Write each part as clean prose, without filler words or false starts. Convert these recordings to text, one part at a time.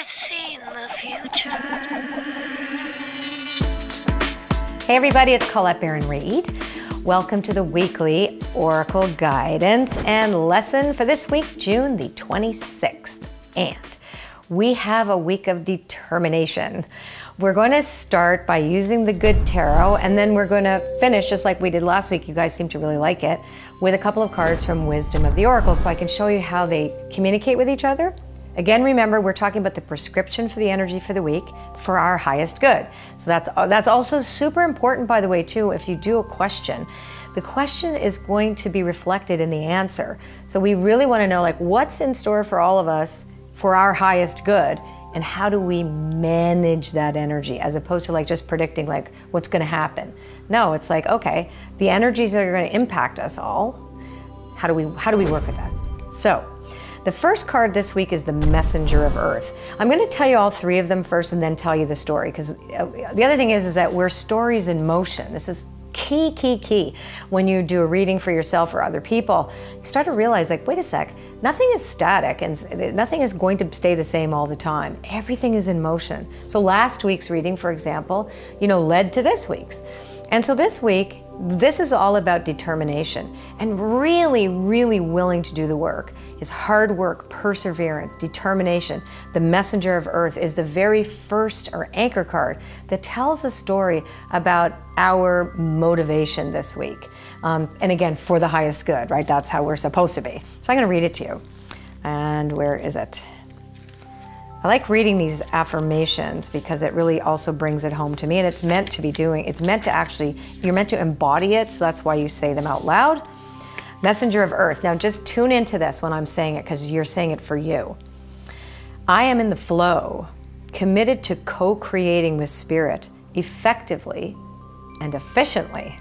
I've seen the future. Hey everybody, it's Colette Baron-Reid. Welcome to the weekly Oracle Guidance and Lesson for this week, June the 26th. And we have a week of determination. We're going to start by using the Good Tarot, and then we're going to finish, just like we did last week, you guys seem to really like it, with a couple of cards from Wisdom of the Oracle, so I can show you how they communicate with each other. Again, remember, we're talking about the prescription for the energy for the week for our highest good. So that's also super important, by the way, too, if you do a question. The question is going to be reflected in the answer. So we really want to know, like, what's in store for all of us for our highest good, and how do we manage that energy, as opposed to like just predicting like what's going to happen. No, it's like, okay, the energies that are going to impact us all, how do we work with that? So the first card this week is the Messenger of Earth. I'm going to tell you all three of them first and then tell you the story, because the other thing is that we're stories in motion. This is key. When you do a reading for yourself or other people, you start to realize, like, wait a sec, nothing is static and nothing is going to stay the same all the time. Everything is in motion. So last week's reading, for example, led to this week's. And so this week, this is all about determination and really willing to do the work. Is hard work, perseverance, determination. The Messenger of Earth is the very first or anchor card that tells the story about our motivation this week. And again, for the highest good, right? That's how we're supposed to be. So I'm going to read it to you. And where is it? I like reading these affirmations because it really also brings it home to me, and it's meant to you're meant to embody it, so that's why you say them out loud. Messenger of Earth. Now just tune into this when I'm saying it, because you're saying it for you. I am in the flow, committed to co-creating with Spirit effectively and efficiently.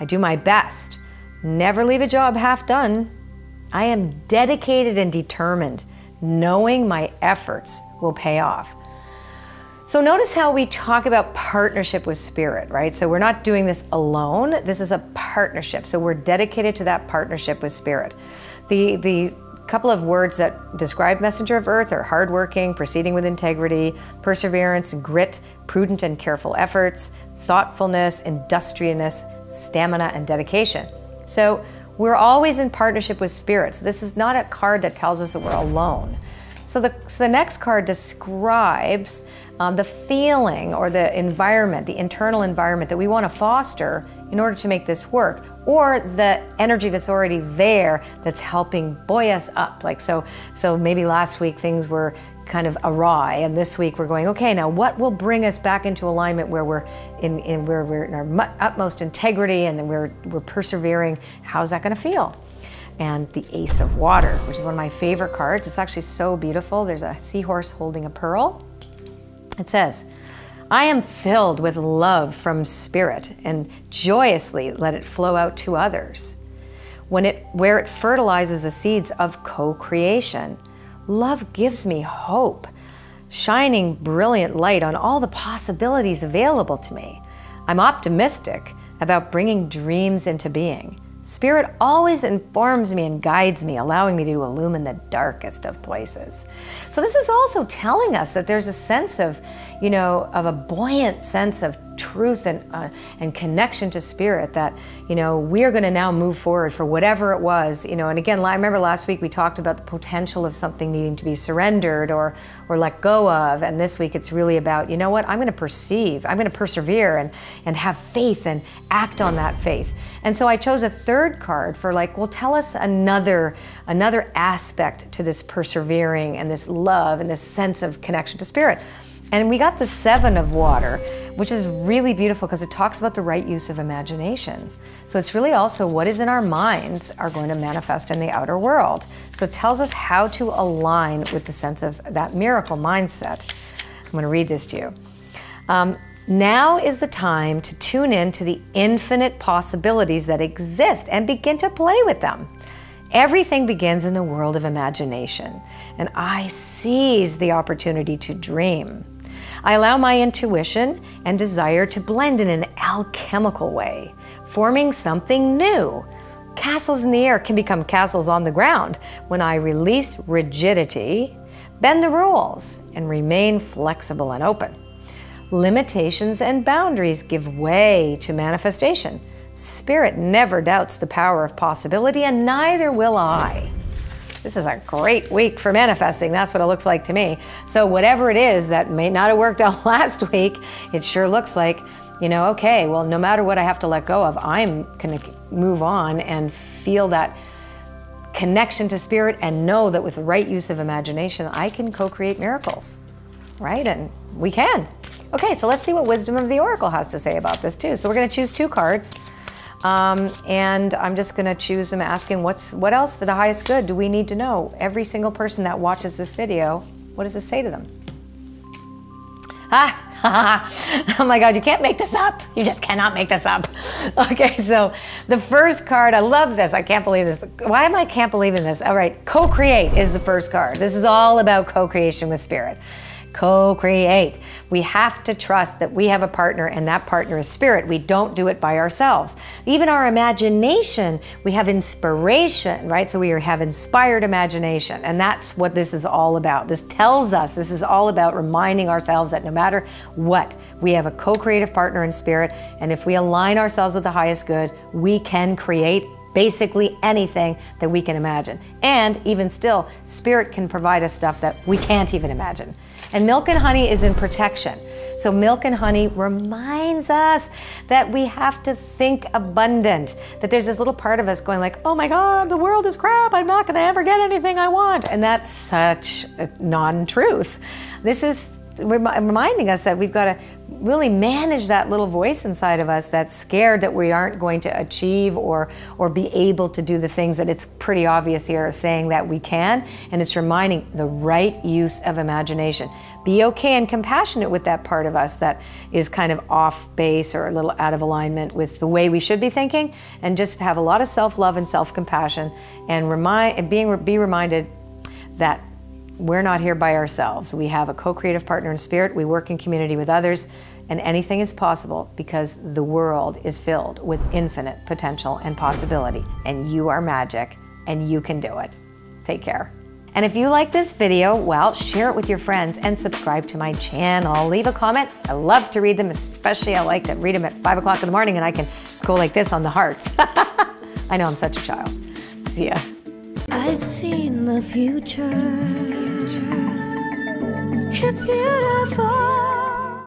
I do my best, never leave a job half done. I am dedicated and determined, knowing my efforts will pay off. So notice how we talk about partnership with Spirit, right? So we're not doing this alone. This is a partnership. So we're dedicated to that partnership with Spirit. The couple of words that describe Messenger of Earth are hardworking, proceeding with integrity, perseverance, grit, prudent and careful efforts, thoughtfulness, industriousness, stamina, and dedication. So we're always in partnership with Spirit. So this is not a card that tells us that we're alone. So the next card describes the feeling or the environment, the internal environment that we want to foster in order to make this work, or the energy that's already there that's helping buoy us up. Like so maybe last week things were kind of awry, and this week we're going, okay, now what will bring us back into alignment where we're in our utmost integrity and we're persevering? How's that going to feel? And the Ace of Water, which is one of my favorite cards. It's actually so beautiful. There's a seahorse holding a pearl. It says, I am filled with love from Spirit and joyously let it flow out to others. Where it fertilizes the seeds of co-creation, love gives me hope, shining brilliant light on all the possibilities available to me. I'm optimistic about bringing dreams into being. Spirit always informs me and guides me, allowing me to illumine the darkest of places. So this is also telling us that there's a sense of, of a buoyant sense of truth and connection to Spirit, that, we are going to now move forward for whatever it was, and again, I remember last week we talked about the potential of something needing to be surrendered or let go of, and this week it's really about, I'm going to persevere and have faith and act on that faith. And so I chose a third card for tell us another aspect to this persevering and this love and this sense of connection to Spirit. And we got the Seven of Water, which is really beautiful because it talks about the right use of imagination. So it's really also what is in our minds are going to manifest in the outer world. So it tells us how to align with the sense of that miracle mindset. I'm going to read this to you. Now is the time to tune in to the infinite possibilities that exist and begin to play with them. Everything begins in the world of imagination, and I seize the opportunity to dream. I allow my intuition and desire to blend in an alchemical way, forming something new. Castles in the air can become castles on the ground when I release rigidity, Bend the rules and remain flexible and open. Limitations and boundaries give way to manifestation. Spirit never doubts the power of possibility, and neither will I. This is a great week for manifesting. That's what it looks like to me. So whatever it is that may not have worked out last week, it sure looks like, you know, okay, well, no matter what I have to let go of, I'm going to move on and feel that connection to Spirit and know that with the right use of imagination, I can co-create miracles, right? And we can. Okay, so let's see what Wisdom of the Oracle has to say about this too. So we're going to choose 2 cards, and I'm just going to choose them asking what else for the highest good do we need to know? Every single person that watches this video, what does this say to them? Oh my God, you can't make this up. You just cannot make this up. Okay, so the first card, I love this. I can't believe this. Why am I can't believe in this? All right, co-create is the first card. This is all about co-creation with Spirit. Co-create. We have to trust that we have a partner, and that partner is Spirit. We don't do it by ourselves. Even our imagination, we have inspiration, right? So we have inspired imagination, and that's what this is all about. This tells us this is all about reminding ourselves that no matter what, we have a co-creative partner in Spirit, and if we align ourselves with the highest good, we can create basically anything that we can imagine. And even still, Spirit can provide us stuff that we can't even imagine. And milk and honey is in protection. So milk and honey reminds us that we have to think abundant, that there's this little part of us going like, oh my God, the world is crap. I'm not gonna ever get anything I want. And that's such a non-truth. This is reminding us that we've got to really manage that little voice inside of us that's scared that we aren't going to achieve or be able to do the things that it's pretty obvious here saying that we can. And it's reminding the right use of imagination. Be okay and compassionate with that part of us that is kind of off base or a little out of alignment with the way we should be thinking, and just have a lot of self-love and self-compassion, and be reminded that we're not here by ourselves. We have a co-creative partner in Spirit. We work in community with others, and anything is possible because the world is filled with infinite potential and possibility, and you are magic, and you can do it. Take care. And if you like this video, well, share it with your friends and subscribe to my channel. Leave a comment. I love to read them, especially I like to read them at 5 o'clock in the morning, and I can go like this on the hearts. I know I'm such a child. See ya. I've seen the future. It's beautiful.